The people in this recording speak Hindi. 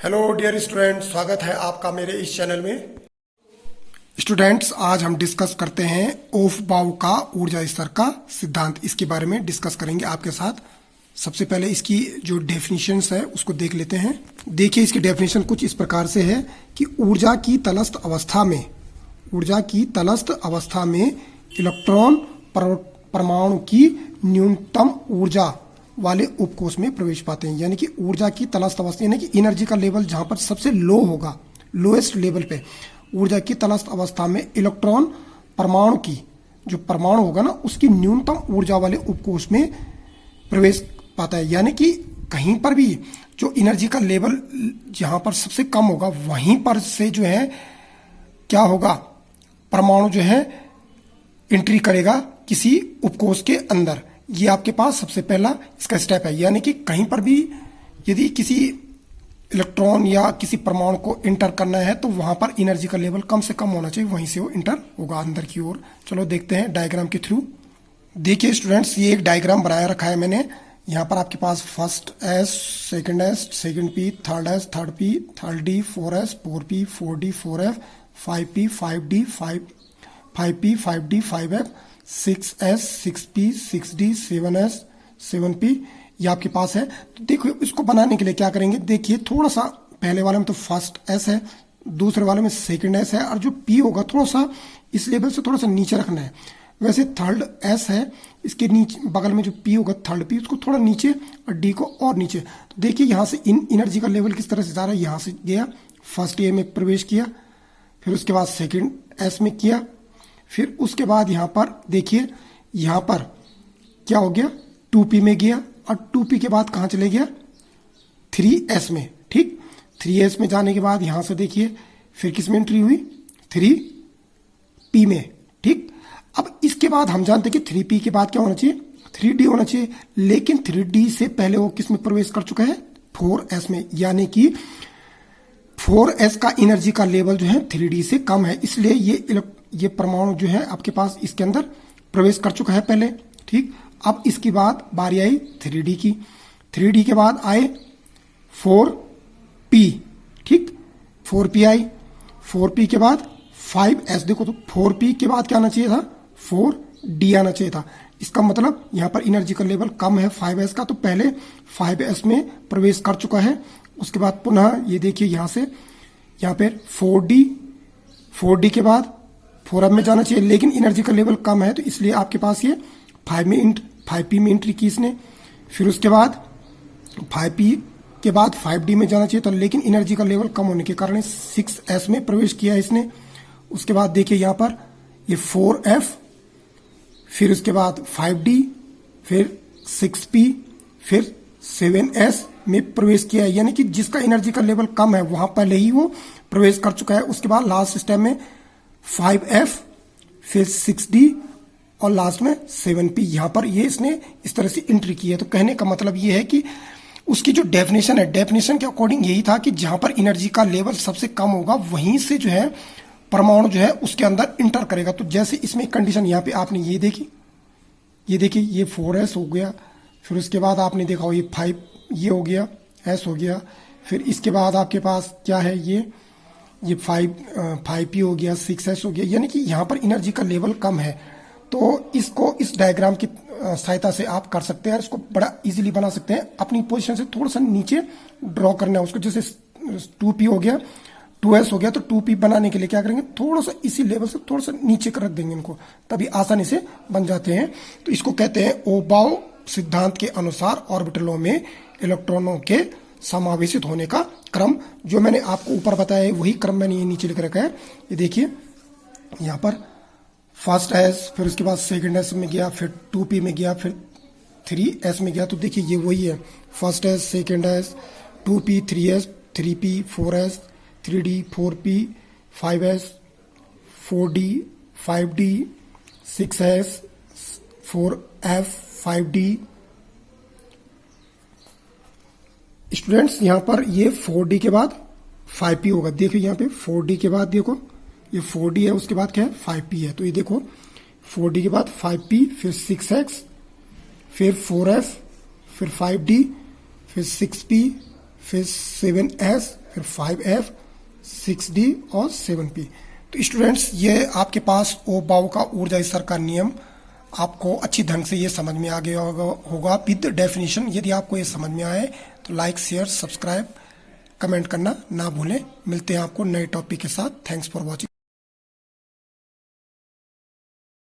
हेलो डियर स्टूडेंट्स, स्वागत है आपका मेरे इस चैनल में। स्टूडेंट्स, आज हम डिस्कस करते हैं ओफबाउ का ऊर्जा स्तर का सिद्धांत। इसके बारे में डिस्कस करेंगे आपके साथ। सबसे पहले इसकी जो डेफिनेशंस है उसको देख लेते हैं। देखिए, इसकी डेफिनेशन कुछ इस प्रकार से है कि ऊर्जा की तटस्थ अवस्था में इलेक्ट्रॉन परमाणु की न्यूनतम ऊर्जा वाले उपकोष में प्रवेश पाते हैं। यानी कि ऊर्जा की तटस्थ अवस्था, यानी कि एनर्जी का लेवल जहां पर सबसे लो होगा, लोएस्ट लेवल पे ऊर्जा की तटस्थ अवस्था में इलेक्ट्रॉन परमाणु की, जो परमाणु होगा ना, उसकी न्यूनतम ऊर्जा वाले उपकोष में प्रवेश पाता है। यानी कि कहीं पर भी जो एनर्जी का लेवल जहां पर सबसे कम होगा, वहीं पर से जो है क्या होगा, परमाणु जो है एंट्री करेगा किसी उपकोष के अंदर। ये आपके पास सबसे पहला इसका स्टेप है। यानी कि कहीं पर भी यदि किसी इलेक्ट्रॉन या किसी परमाणु को इंटर करना है तो वहां पर एनर्जी का लेवल कम से कम होना चाहिए, वहीं से वो इंटर होगा अंदर की ओर। चलो देखते हैं डायग्राम के थ्रू। देखिए स्टूडेंट्स, ये एक डायग्राम बनाया रखा है मैंने। यहाँ पर आपके पास first S, second P, third S, third P, third D, 4s, 4p, 4d, 4f, 5p, 5d, 5p, 5d, 5f, 6s, 6p, 6d, 7s, 7p, ये आपके पास है। तो देखो, इसको बनाने के लिए क्या करेंगे, देखिए थोड़ा सा पहले वाले में तो फर्स्ट एस है, दूसरे वाले में सेकंड एस है, और जो पी होगा थोड़ा सा इस लेवल से थोड़ा सा नीचे रखना है। वैसे थर्ड एस है, इसके नीचे बगल में जो पी होगा थर्ड पी, उसको थोड़ा नीचे और डी को और नीचे। तो देखिए यहाँ से एनर्जी का लेवल किस तरह से जा रहा है। यहाँ से गया, फर्स्ट ए में प्रवेश किया, फिर उसके बाद सेकंड एस में किया, फिर उसके बाद यहाँ पर देखिए, यहाँ पर क्या हो गया, 2p में गया, और 2p के बाद कहाँ चले गया, 3s में। ठीक, 3s में जाने के बाद यहाँ से देखिए फिर किस में एंट्री हुई, 3p में। ठीक, अब इसके बाद हम जानते हैं कि 3p के बाद क्या होना चाहिए, 3d होना चाहिए। लेकिन 3d से पहले वो किस में प्रवेश कर चुका है, 4s में। यानी कि 4s का एनर्जी का लेवल जो है 3d से कम है, इसलिए ये परमाणु जो है आपके पास इसके अंदर प्रवेश कर चुका है पहले। ठीक, अब इसके बाद बारी आई 3d की। 3d के बाद आए 4p। ठीक, 4p आई, 4p के बाद 5s। देखो, तो 4p के बाद क्या आना चाहिए था, 4d आना चाहिए था। इसका मतलब यहां पर एनर्जी का लेवल कम है 5s का, तो पहले 5s में प्रवेश कर चुका है। उसके बाद पुनः ये देखिए यहाँ से यहाँ पे 4d के बाद 4m में जाना चाहिए, लेकिन एनर्जी का लेवल कम है, तो इसलिए आपके पास ये 5p में एंट्री की इसने। फिर उसके बाद 5p के बाद 5d में जाना चाहिए था, लेकिन एनर्जी का लेवल कम होने के कारण 6s में प्रवेश किया इसने। उसके बाद देखिए यहाँ पर ये 4f, फिर उसके बाद 5d, फिर 6p, फिर 7s में प्रवेश किया है। यानी कि जिसका एनर्जी का लेवल कम है वहां पहले ही वो प्रवेश कर चुका है। उसके बाद लास्ट स्टेप में 5f, फिर 6d, और लास्ट में 7p। यहां पर ये इसने इस तरह से एंट्री की है। तो कहने का मतलब ये है कि उसकी जो डेफिनेशन है, डेफिनेशन के अकॉर्डिंग यही था कि जहां पर एनर्जी का लेवल सबसे कम होगा वहीं से जो है परमाणु जो है उसके अंदर इंटर करेगा। तो जैसे इसमें कंडीशन यहाँ पे आपने ये देखी, ये देखिए, ये 4s हो गया, फिर उसके बाद आपने देखा ये 5 ये हो गया, s हो गया, फिर इसके बाद आपके पास क्या है, ये 5p हो गया, 6s हो गया। यानी कि यहाँ पर एनर्जी का लेवल कम है। तो इसको इस डायग्राम की सहायता से आप कर सकते हैं, इसको बड़ा इजीली बना सकते हैं। अपनी पोजीशन से थोड़ा सा नीचे ड्रॉ करना है उसको। जैसे 2p हो गया, 2s हो गया, तो 2p बनाने के लिए क्या करेंगे, थोड़ा सा इसी लेवल से थोड़ा सा नीचे कर रख देंगे इनको, तभी आसानी से बन जाते हैं। तो इसको कहते हैं ओबाउ सिद्धांत के अनुसार ऑर्बिटलों में इलेक्ट्रॉनों के समावेशित होने का क्रम। जो मैंने आपको ऊपर बताया है वही क्रम मैंने ये नीचे लिख रखा है। ये देखिए यहाँ पर फर्स्ट एस, फिर उसके बाद सेकंड एस में गया, फिर 2p में गया, फिर 3s में गया। तो देखिए ये वही है, first S, second S, 2p, 3s, 3p, 4s, 3d, 4p, 5s, 4d, 5d, 6s, 4f, 5d। Students, यहां पर ये 4d के बाद 5p होगा। देखिए यहाँ पे 4d के बाद देखो ये 4d है, उसके बाद क्या है, 5p है। तो ये देखो 4d के बाद 5p, फिर 6x, फिर 4f, फिर 5d, फिर 6p, फिर 7s, फिर 5f, 6d और 7p। तो स्टूडेंट्स ये आपके पास ओ बाव का ऊर्जा स्तर का नियम आपको अच्छी ढंग से ये समझ में आ गया होगा विद डेफिनेशन। यदि आपको ये समझ में आए तो लाइक, शेयर, सब्सक्राइब, कमेंट करना ना भूलें। मिलते हैं आपको नए टॉपिक के साथ। Thanks for watching.